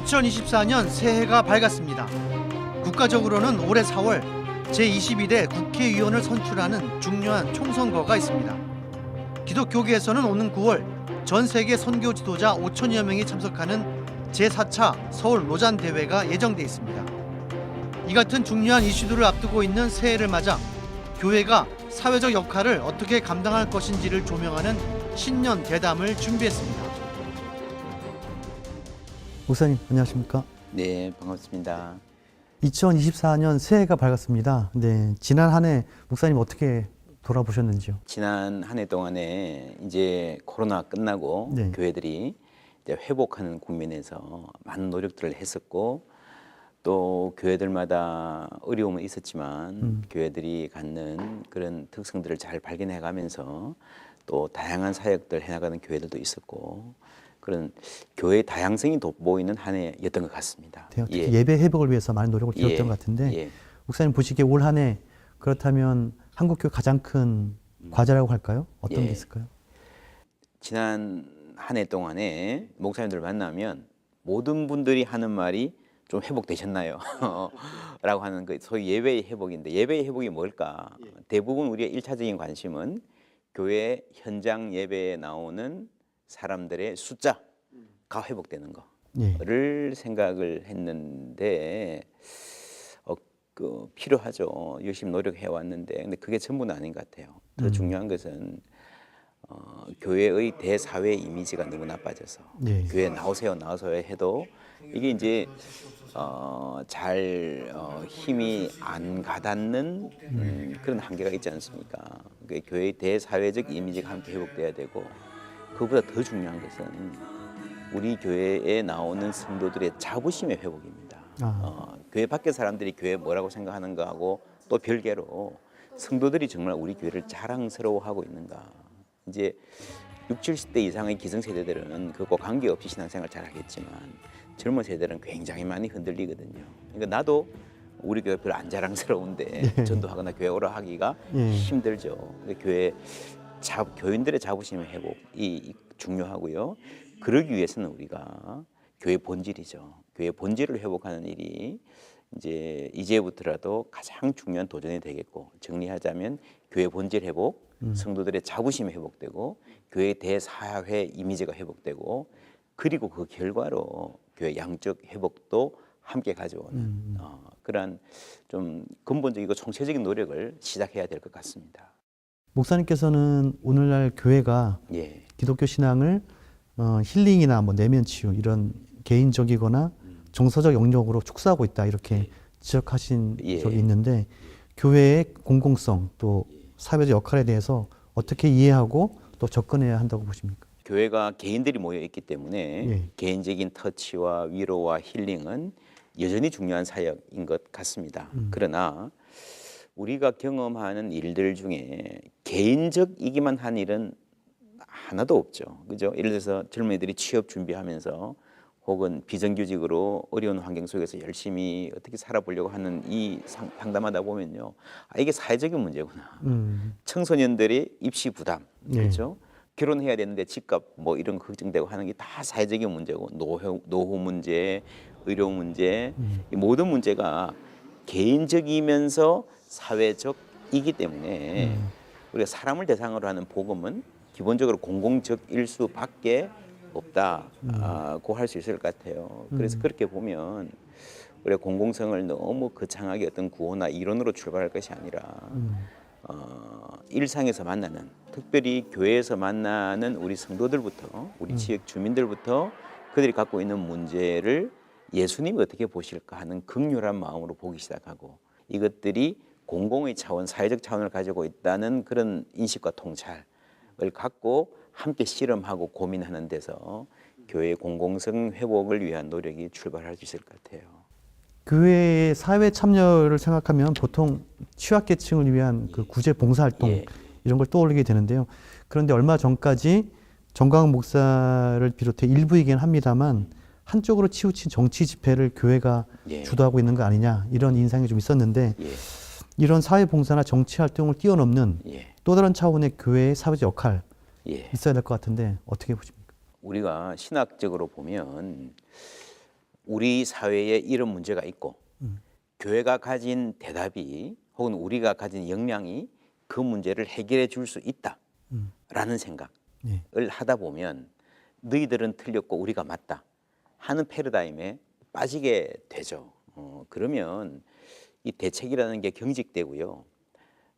2024년 새해가 밝았습니다. 국가적으로는 올해 4월 제22대 국회의원을 선출하는 중요한 총선거가 있습니다. 기독교계에서는 오는 9월 전 세계 선교 지도자 5천여 명이 참석하는 제4차 서울 로잔 대회가 예정돼 있습니다. 이 같은 중요한 이슈들을 앞두고 있는 새해를 맞아 교회가 사회적 역할을 어떻게 감당할 것인지를 조명하는 신년 대담을 준비했습니다. 목사님 안녕하십니까? 네, 반갑습니다. 2024년 새해가 밝았습니다. 네, 지난 한 해 목사님 어떻게 돌아보셨는지요? 지난 한 해 동안에 이제 코로나 끝나고 네. 교회들이 이제 회복하는 국면에서 많은 노력들을 했었고 또 교회들마다 어려움은 있었지만 교회들이 갖는 그런 특성들을 잘 발견해가면서 또 다양한 사역들 해나가는 교회들도 있었고 그런 교회의 다양성이 돋보이는 한 해였던 것 같습니다. 특히 예배 회복을 위해서 많은 노력을 기울였던 것 같은데 목사님 보시기에 올 한 해 그렇다면 한국교회 가장 큰 과제라고 할까요? 어떤 게 있을까요? 지난 한 해 동안에 목사님들 만나면 모든 분들이 하는 말이 좀 회복되셨나요? 라고 하는 그 소위 예배의 회복인데 예배의 회복이 뭘까? 대부분 우리의 일차적인 관심은 교회 현장 예배에 나오는 사람들의 숫자가 회복되는 거를 생각을 했는데 필요하죠. 열심히 노력해 왔는데 근데 그게 전부는 아닌 것 같아요. 더 중요한 것은 교회의 대사회 이미지가 너무 나빠져서 교회 나오세요 해도 이게 이제 힘이 안 가닿는 그런 한계가 있지 않습니까? 교회의 대사회적 이미지가 함께 회복돼야 되고 그보다 더 중요한 것은 우리 교회에 나오는 성도들의 자부심의 회복입니다. 교회 밖의 사람들이 교회 뭐라고 생각하는가하고 또 별개로 성도들이 정말 우리 교회를 자랑스러워하고 있는가. 이제 60, 70대 이상의 기성세대들은 그거 관계없이 신앙생활 잘 하겠지만 젊은 세대들은 굉장히 많이 흔들리거든요. 그러니까 나도 우리 교회 별로 안 자랑스러운데 전도하거나 교회 오라 하기가 힘들죠. 교인들의 자부심의 회복이 중요하고요. 그러기 위해서는 우리가 교회 본질이죠. 교회 본질을 회복하는 일이 이제부터라도 가장 중요한 도전이 되겠고 정리하자면 교회 본질 회복, 성도들의 자부심이 회복되고 교회 대사회 이미지가 회복되고 그리고 그 결과로 교회 양적 회복도 함께 가져오는 그러한 좀 근본적이고 총체적인 노력을 시작해야 될 것 같습니다. 목사님께서는 오늘날 교회가 기독교 신앙을 힐링이나 내면 치유 이런 개인적이거나 정서적 영역으로 축소하고 있다 이렇게 지적하신 적이 있는데 교회의 공공성 또 사회적 역할에 대해서 어떻게 이해하고 또 접근해야 한다고 보십니까? 교회가 개인들이 모여 있기 때문에 개인적인 터치와 위로와 힐링은 여전히 중요한 사역인 것 같습니다. 그러나 우리가 경험하는 일들 중에 개인적이기만 한 일은 하나도 없죠. 그죠? 예를 들어서 젊은이들이 취업 준비하면서 혹은 비정규직으로 어려운 환경 속에서 열심히 어떻게 살아보려고 하는 이 상담하다 보면요. 이게 사회적인 문제구나. 청소년들의 입시 부담, 그렇죠? 결혼해야 되는데 집값 이런 거 걱정되고 하는 게 다 사회적인 문제고 노후 문제, 의료 문제, 이 모든 문제가 개인적이면서 사회적이기 때문에 우리가 사람을 대상으로 하는 복음은 기본적으로 공공적일 수밖에 없다고 할 수 있을 것 같아요. 그래서 그렇게 보면 우리가 공공성을 너무 거창하게 어떤 구호나 이론으로 출발할 것이 아니라 일상에서 만나는 특별히 교회에서 만나는 우리 성도들부터 우리 지역 주민들부터 그들이 갖고 있는 문제를 예수님이 어떻게 보실까 하는 긍휼한 마음으로 보기 시작하고 이것들이 공공의 차원, 사회적 차원을 가지고 있다는 그런 인식과 통찰을 갖고 함께 실험하고 고민하는 데서 교회의 공공성 회복을 위한 노력이 출발할 수 있을 것 같아요. 교회의 사회 참여를 생각하면 보통 취약계층을 위한 그 구제 봉사활동 이런 걸 떠올리게 되는데요. 그런데 얼마 전까지 정광훈 목사를 비롯해 일부이긴 합니다만 한쪽으로 치우친 정치 집회를 교회가 주도하고 있는 거 아니냐 이런 인상이 좀 있었는데 이런 사회 봉사나 정치 활동을 뛰어넘는 또 다른 차원의 교회의 사회적 역할 있어야 될 것 같은데 어떻게 보십니까? 우리가 신학적으로 보면 우리 사회에 이런 문제가 있고 교회가 가진 대답이 혹은 우리가 가진 역량이 그 문제를 해결해 줄 수 있다라는 생각을 하다 보면 너희들은 틀렸고 우리가 맞다 하는 패러다임에 빠지게 되죠. 그러면 이 대책이라는 게 경직되고요.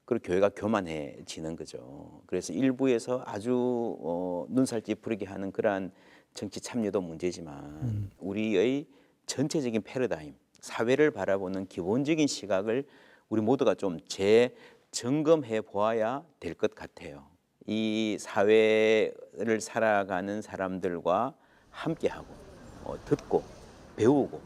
그리고 교회가 교만해지는 거죠. 그래서 일부에서 아주 눈살 찌푸리게 하는 그러한 정치 참여도 문제지만 우리의 전체적인 패러다임, 사회를 바라보는 기본적인 시각을 우리 모두가 좀 재점검해 보아야 될 것 같아요. 이 사회를 살아가는 사람들과 함께하고 듣고 배우고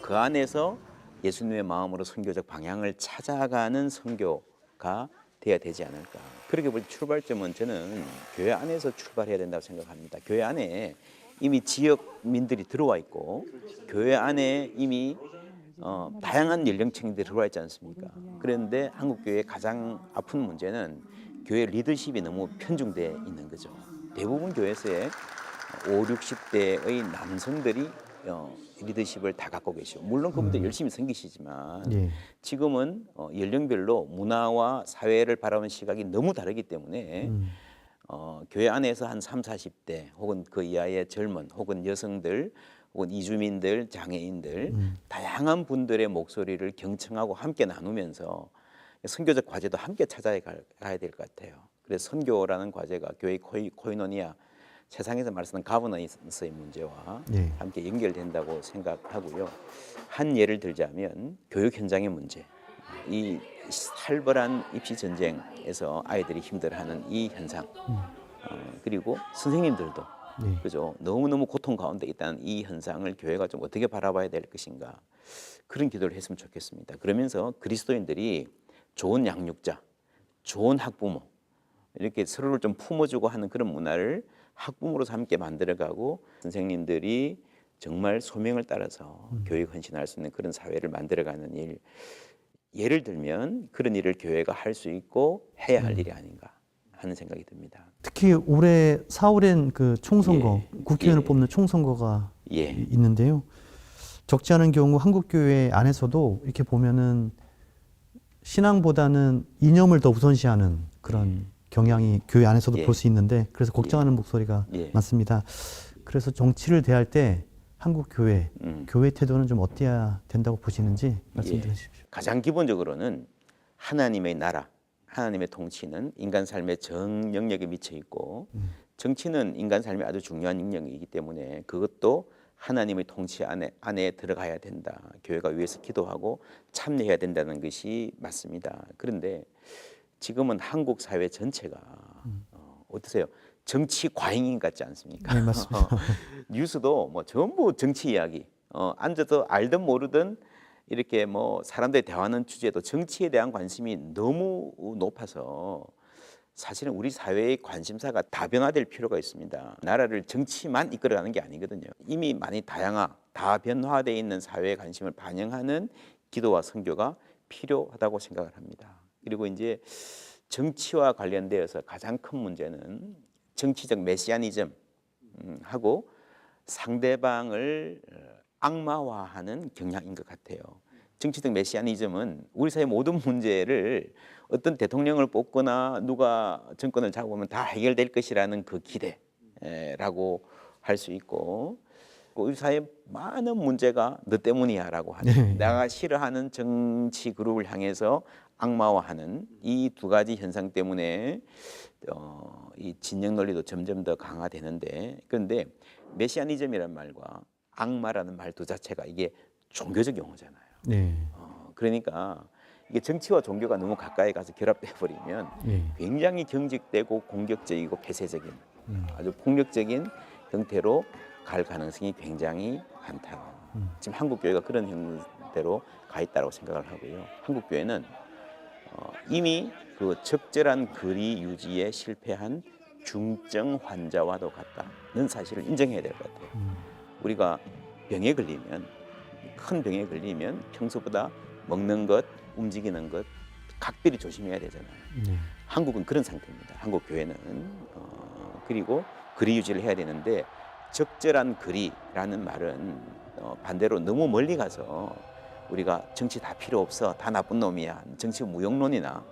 그 안에서 예수님의 마음으로 선교적 방향을 찾아가는 선교가 돼야 되지 않을까. 그렇게 볼 출발점은 저는 교회 안에서 출발해야 된다고 생각합니다. 교회 안에 이미 지역민들이 들어와 있고 교회 안에 이미 다양한 연령층들이 들어와 있지 않습니까? 그런데 한국교회의 가장 아픈 문제는 교회 리더십이 너무 편중돼 있는 거죠. 대부분 교회에서의 5, 60대의 남성들이 리더십을 다 갖고 계시고 물론 그분들 열심히 섬기시지만 지금은 연령별로 문화와 사회를 바라보는 시각이 너무 다르기 때문에 교회 안에서 한 3, 40대 혹은 그 이하의 젊은 혹은 여성들 혹은 이주민들, 장애인들 다양한 분들의 목소리를 경청하고 함께 나누면서 선교적 과제도 함께 찾아가야 될 것 같아요. 그래서 선교라는 과제가 교회 코이노니아 세상에서 말씀하는 가버넌스의 문제와 함께 연결된다고 생각하고요. 한 예를 들자면 교육 현장의 문제, 이 살벌한 입시 전쟁에서 아이들이 힘들어하는 이 현상, 그리고 선생님들도 그죠, 너무너무 고통 가운데 있다는 이 현상을 교회가 좀 어떻게 바라봐야 될 것인가, 그런 기도를 했으면 좋겠습니다. 그러면서 그리스도인들이 좋은 양육자, 좋은 학부모, 이렇게 서로를 좀 품어주고 하는 그런 문화를 학부모로서 함께 만들어가고 선생님들이 정말 소명을 따라서 교육 헌신할 수 있는 그런 사회를 만들어가는 일, 예를 들면 그런 일을 교회가 할 수 있고 해야 할 일이 아닌가 하는 생각이 듭니다. 특히 올해 4월엔 그 총선거, 국회의원을 뽑는 총선거가 있는데요. 적지 않은 경우 한국교회 안에서도 이렇게 보면은 신앙보다는 이념을 더 우선시하는 그런 경향이 교회 안에서도 볼 수 있는데, 그래서 걱정하는 목소리가 많습니다. 그래서 정치를 대할 때 한국 교회, 교회 태도는 좀 어때야 된다고 보시는지 말씀드려 주십시오. 가장 기본적으로는 하나님의 나라, 하나님의 통치는 인간 삶의 전 영역에 미쳐 있고 정치는 인간 삶의 아주 중요한 영역이기 때문에 그것도 하나님의 통치 안에 들어가야 된다. 교회가 위해서 기도하고 참여해야 된다는 것이 맞습니다. 그런데 지금은 한국 사회 전체가 어떠세요? 정치 과잉인 같지 않습니까? 네, 맞습니다. 뉴스도 뭐 전부 정치 이야기. 앉아서 알든 모르든 이렇게 뭐 사람들이 대화하는 주제도 정치에 대한 관심이 너무 높아서 사실은 우리 사회의 관심사가 다변화될 필요가 있습니다. 나라를 정치만 이끌어가는 게 아니거든요. 이미 많이 다변화되어 있는 사회의 관심을 반영하는 기도와 선교가 필요하다고 생각을 합니다. 그리고 이제 정치와 관련되어서 가장 큰 문제는 정치적 메시아니즘 하고 상대방을 악마화하는 경향인 것 같아요. 정치적 메시아니즘은 우리 사회 모든 문제를 어떤 대통령을 뽑거나 누가 정권을 잡으면 다 해결될 것이라는 그 기대라고 할 수 있고, 우리 사회 많은 문제가 너 때문이야라고 하는, 내가 싫어하는 정치 그룹을 향해서 악마화하는 이 두 가지 현상 때문에 이 진영 논리도 점점 더 강화되는데, 그런데 메시아니즘이란 말과 악마라는 말 두 자체가 이게 종교적 용어잖아요. 그러니까 이게 정치와 종교가 너무 가까이 가서 결합돼 버리면 굉장히 경직되고 공격적이고 폐쇄적인 아주 폭력적인 형태로 갈 가능성이 굉장히 많다. 지금 한국 교회가 그런 형태로 가 있다고 생각을 하고요. 한국 교회는 이미 그 적절한 거리 유지에 실패한 중증 환자와도 같다는 사실을 인정해야 될 것 같아요. 우리가 병에 걸리면, 큰 병에 걸리면 평소보다 먹는 것, 움직이는 것 각별히 조심해야 되잖아요. 한국은 그런 상태입니다. 한국 교회는 그리고 거리 유지를 해야 되는데 적절한 거리라는 말은 반대로 너무 멀리 가서 우리가 정치 다 필요 없어, 다 나쁜 놈이야, 정치 무용론이나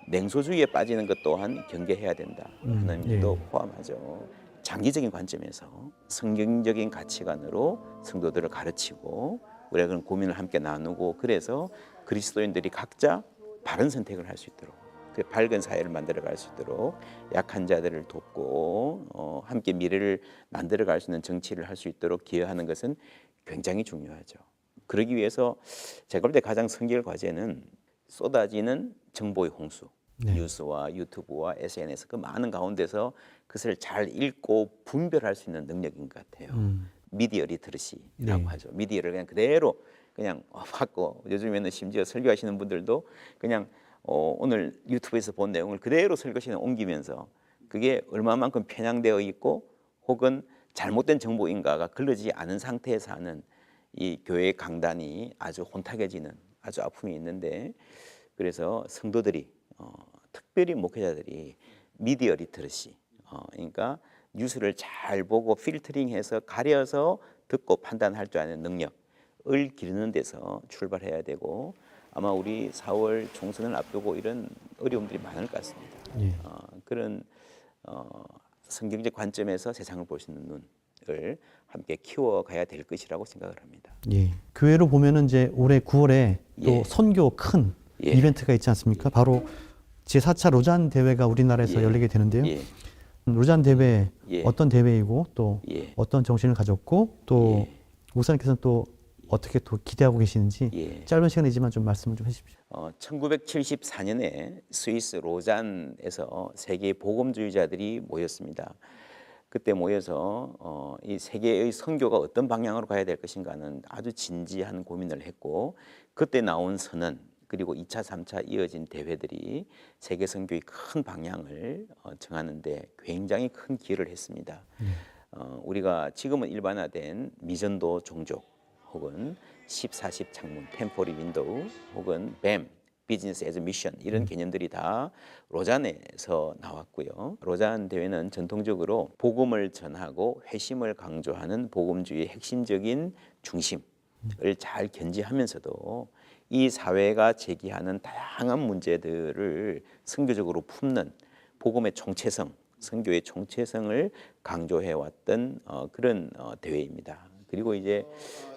냉소주의에 빠지는 것 또한 경계해야 된다 하는 의미도 포함하죠. 장기적인 관점에서 성경적인 가치관으로 성도들을 가르치고 우리가 그런 고민을 함께 나누고, 그래서 그리스도인들이 각자 바른 선택을 할 수 있도록, 그 밝은 사회를 만들어갈 수 있도록, 약한 자들을 돕고 함께 미래를 만들어갈 수 있는 정치를 할 수 있도록 기여하는 것은 굉장히 중요하죠. 그러기 위해서 제가 볼 때 가장 성결 과제는 쏟아지는 정보의 홍수, 뉴스와 유튜브와 SNS 그 많은 가운데서 그것을 잘 읽고 분별할 수 있는 능력인 것 같아요. 미디어 리터러시라고 하죠. 미디어를 그냥 그대로 그냥 받고, 요즘에는 심지어 설교하시는 분들도 그냥 오늘 유튜브에서 본 내용을 그대로 설교시에 옮기면서 그게 얼마만큼 편향되어 있고 혹은 잘못된 정보인가가 걸러지지 않은 상태에서 하는 이 교회 강단이 아주 혼탁해지는 아주 아픔이 있는데, 그래서 성도들이 특별히 목회자들이 미디어 리터러시, 그러니까 뉴스를 잘 보고 필터링해서 가려서 듣고 판단할 줄 아는 능력을 기르는 데서 출발해야 되고, 아마 우리 4월 총선을 앞두고 이런 어려움들이 많을 것 같습니다. 그런 성경적 관점에서 세상을 볼 수 있는 눈을 함께 키워가야 될 것이라고 생각을 합니다. 교회로 보면은 이제 올해 9월에 또 예. 선교 큰 이벤트가 있지 않습니까? 바로 제4차 로잔 대회가 우리나라에서 열리게 되는데요. 로잔 대회 어떤 대회이고 또 어떤 정신을 가졌고 또 목사님께서는 또 어떻게 또 기대하고 계시는지 짧은 시간이지만 좀 말씀을 좀 해주십시오. 1974년에 스위스 로잔에서 세계 복음주의자들이 모였습니다. 그때 모여서 이 세계의 선교가 어떤 방향으로 가야 될 것인가는 아주 진지한 고민을 했고, 그때 나온 선언 그리고 2차, 3차 이어진 대회들이 세계 선교의 큰 방향을 정하는데 굉장히 큰 기여를 했습니다. 우리가 지금은 일반화된 미전도 종족 혹은 10-40 창문, 템포리 윈도우 혹은 BAM, 비즈니스 애즈 미션 이런 개념들이 다 로잔에서 나왔고요. 로잔 대회는 전통적으로 복음을 전하고 회심을 강조하는 복음주의의 핵심적인 중심을 잘 견지하면서도 이 사회가 제기하는 다양한 문제들을 선교적으로 품는 복음의 총체성, 선교의 총체성을 강조해왔던 그런 대회입니다. 그리고 이제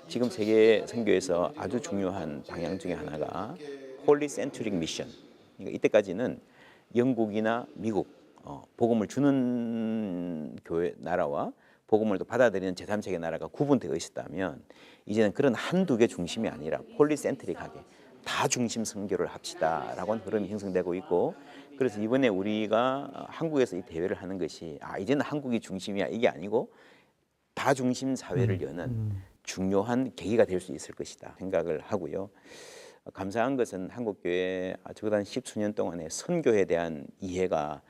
지금 세계 선교에서 아주 중요한 방향 중에 하나가 폴리센트릭 미션. 그러니까 이때까지는 영국이나 미국 복음을 주는 교회 나라와 복음을 또 받아들이는 제3세계 나라가 구분되어 있었다면, 이제는 그런 한두 개 중심이 아니라 폴리센트릭하게 다 중심 선교를 합시다라고 하는 흐름이 형성되고 있고, 그래서 이번에 우리가 한국에서 이 대회를 하는 것이 이제는 한국이 중심이야 이게 아니고 다 중심 사회를 여는 중요한 계기가 될 수 있을 것이다 생각을 하고요. 감사한 것은 한국교회 적어도 한 10수년 동안의 선교에 대한 이해가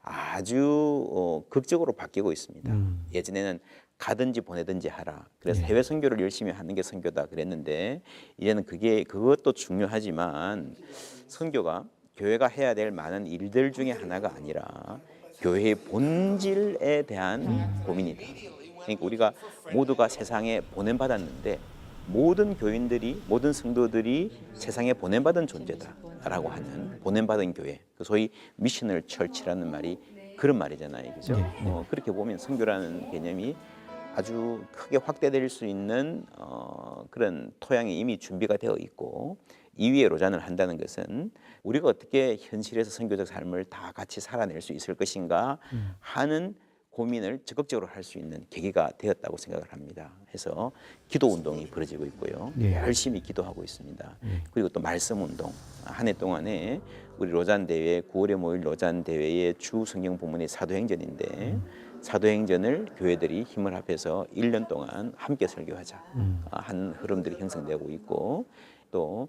아주 극적으로 바뀌고 있습니다. 예전에는 가든지 보내든지 하라. 그래서 해외 선교를 열심히 하는 게 선교다 그랬는데, 이제는 그것도 중요하지만 선교가 교회가 해야 될 많은 일들 중에 하나가 아니라 교회의 본질에 대한 고민이다. 그러니까 우리가 모두가 세상에 보냄받았는데 모든 교인들이, 모든 성도들이 세상에 보냄받은 존재다라고 하는 보냄받은 교회, 소위 미셔널 처치라는 말이 그런 말이잖아요, 그죠? 그렇게 보면 선교라는 개념이 아주 크게 확대될 수 있는 그런 토양이 이미 준비가 되어 있고, 이 위에 로잔을 한다는 것은 우리가 어떻게 현실에서 선교적 삶을 다 같이 살아낼 수 있을 것인가 하는 고민을 적극적으로 할 수 있는 계기가 되었다고 생각을 합니다. 해서 기도 운동이 벌어지고 있고요. 열심히 기도하고 있습니다. 그리고 또 말씀 운동. 한 해 동안에 우리 로잔 대회, 9월에 모일 로잔 대회의 주 성경 본문이 사도행전인데, 사도행전을 교회들이 힘을 합해서 1년 동안 함께 설교하자 하는 흐름들이 형성되고 있고, 또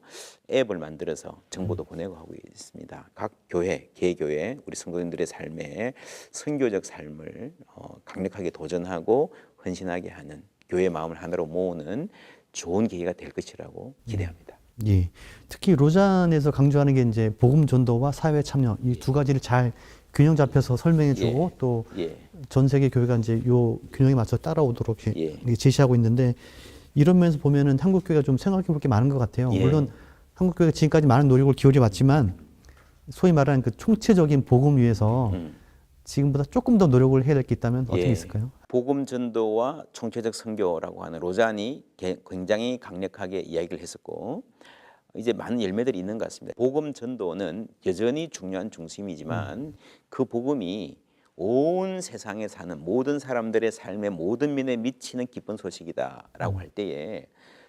앱을 만들어서 정보도 보내고 하고 있습니다. 각 교회, 개교회, 우리 성도님들의 삶에 선교적 삶을 강력하게 도전하고 헌신하게 하는, 교회의 마음을 하나로 모으는 좋은 계기가 될 것이라고 기대합니다. 특히 로잔에서 강조하는 게 이제 복음 전도와 사회 참여 이 두 가지를 잘 균형 잡혀서 설명해주고 예. 또 예. 전 세계 교회가 이제 요 균형에 맞춰 따라오도록 이렇게 예. 제시하고 있는데 이런 면에서 보면은 한국 교회가 좀 생각해 볼 게 많은 것 같아요. 예. 물론 한국 교회가 지금까지 많은 노력을 기울여 왔지만 소위 말하는 그 총체적인 복음 위해서 지금보다 조금 더 노력을 해야 될 게 있다면 어떤 게 예. 있을까요? 복음 전도와 총체적 선교라고 하는 로잔이 굉장히 강력하게 이야기를 했었고 이제 많은 열매들이 있는 것 같습니다. 복음 전도는 여전히 중요한 중심이지만 그 복음이 온 세상에 사는 모든 사람들의 삶의 모든 면에 미치는 기쁜 소식이다라고 할 때에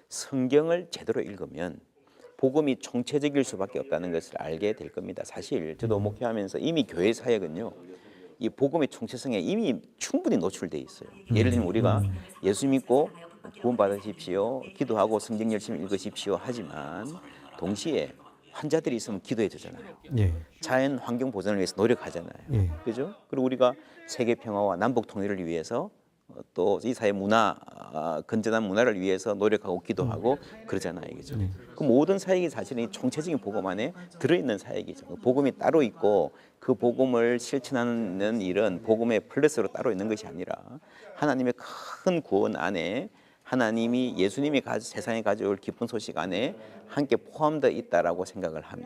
성경을 제대로 읽으면 복음이 총체적일 수밖에 없다는 것을 알게 될 겁니다. 사실 저도 목회하면서 이미 교회 사역은요. 이 복음의 총체성에 이미 충분히 노출돼 있어요. 예를 들면 우리가 예수 믿고 구원 받으십시오, 기도하고 성경 열심히 읽으십시오 하지만 동시에 환자들이 있으면 기도해 주잖아요. 예. 자연 환경 보존을 위해서 노력하잖아요. 예. 그죠? 그리고 우리가 세계 평화와 남북 통일을 위해서 또 이 사회 문화 건전한 문화를 위해서 노력하고 기도하고 그러잖아요. 그죠? 그 모든 사역이 사실은 이 총체적인 복음 안에 들어있는 사역이죠. 복음이 따로 있고 그 복음을 실천하는 일은 복음의 플러스로 따로 있는 것이 아니라 하나님의 큰 구원 안에 하나님이 예수님이 세상에 가져올 기쁜 소식 안에 함께 포함되어 있다라고 생각을 하면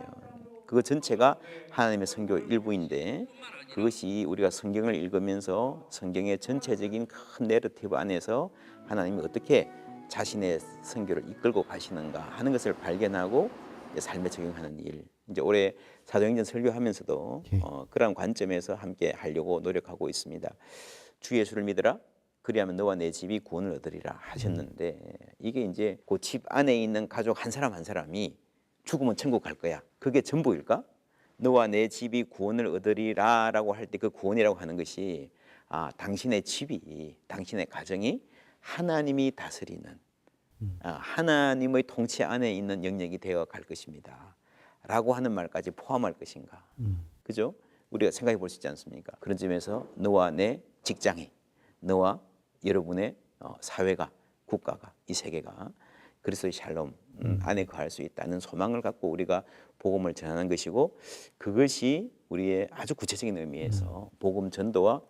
그거 전체가 하나님의 선교 일부인데 그것이 우리가 성경을 읽으면서 성경의 전체적인 큰 내러티브 안에서 하나님이 어떻게 자신의 선교를 이끌고 가시는가 하는 것을 발견하고 삶에 적용하는 일. 이제 올해 사도행전 설교하면서도 그러한 관점에서 함께 하려고 노력하고 있습니다. 주 예수를 믿으라. 그리하면 너와 내 집이 구원을 얻으리라 하셨는데 이게 이제 그 집 안에 있는 가족 한 사람 한 사람이 죽으면 천국 갈 거야. 그게 전부일까? 너와 내 집이 구원을 얻으리라라고 할 때 그 구원이라고 하는 것이 당신의 집이 당신의 가정이 하나님이 다스리는 하나님의 통치 안에 있는 영역이 되어 갈 것입니다. 라고 하는 말까지 포함할 것인가? 그죠? 우리가 생각해 볼 수 있지 않습니까? 그런 점에서 너와 내 직장이 너와 여러분의 사회가 국가가 이 세계가 그리스도의 샬롬 안에 거할 수 있다는 소망을 갖고 우리가 복음을 전하는 것이고 그것이 우리의 아주 구체적인 의미에서 복음 전도와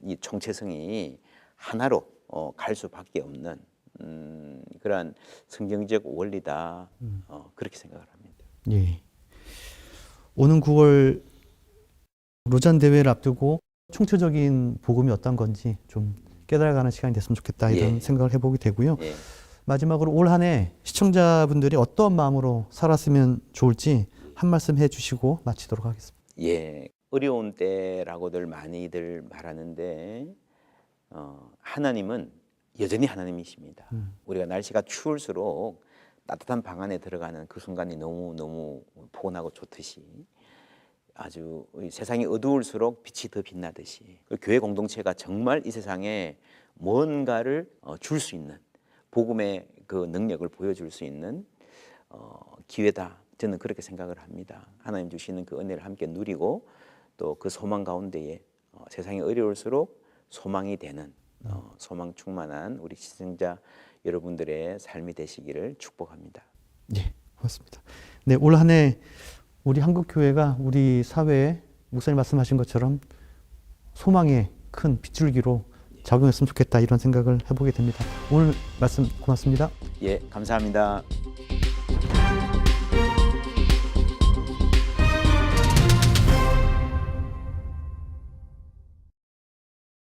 이 총체성이 하나로 갈 수밖에 없는 그러한 성경적 원리다 그렇게 생각을 합니다. 예. 오는 9월 로잔 대회를 앞두고 총체적인 복음이 어떤 건지 좀 깨달아가는 시간이 됐으면 좋겠다 이런 생각을 해보게 되고요. 마지막으로 올 한 해 시청자분들이 어떤 마음으로 살았으면 좋을지 한 말씀 해주시고 마치도록 하겠습니다. 예, 어려운 때라고들 많이들 말하는데 하나님은 여전히 하나님이십니다. 우리가 날씨가 추울수록 따뜻한 방 안에 들어가는 그 순간이 너무 포근하고 좋듯이 아주 세상이 어두울수록 빛이 더 빛나듯이 교회 공동체가 정말 이 세상에 뭔가를 줄 수 있는 복음의 그 능력을 보여줄 수 있는 기회다. 저는 그렇게 생각을 합니다. 하나님 주시는 그 은혜를 함께 누리고 또 그 소망 가운데에 세상이 어려울수록 소망이 되는 소망 충만한 우리 시청자 여러분들의 삶이 되시기를 축복합니다. 예, 고맙습니다. 네, 올 한 해 우리 한국교회가 우리 사회에 목사님 말씀하신 것처럼 소망의 큰 빗줄기로 작용했으면 좋겠다 이런 생각을 해보게 됩니다. 오늘 말씀 고맙습니다. 예, 감사합니다.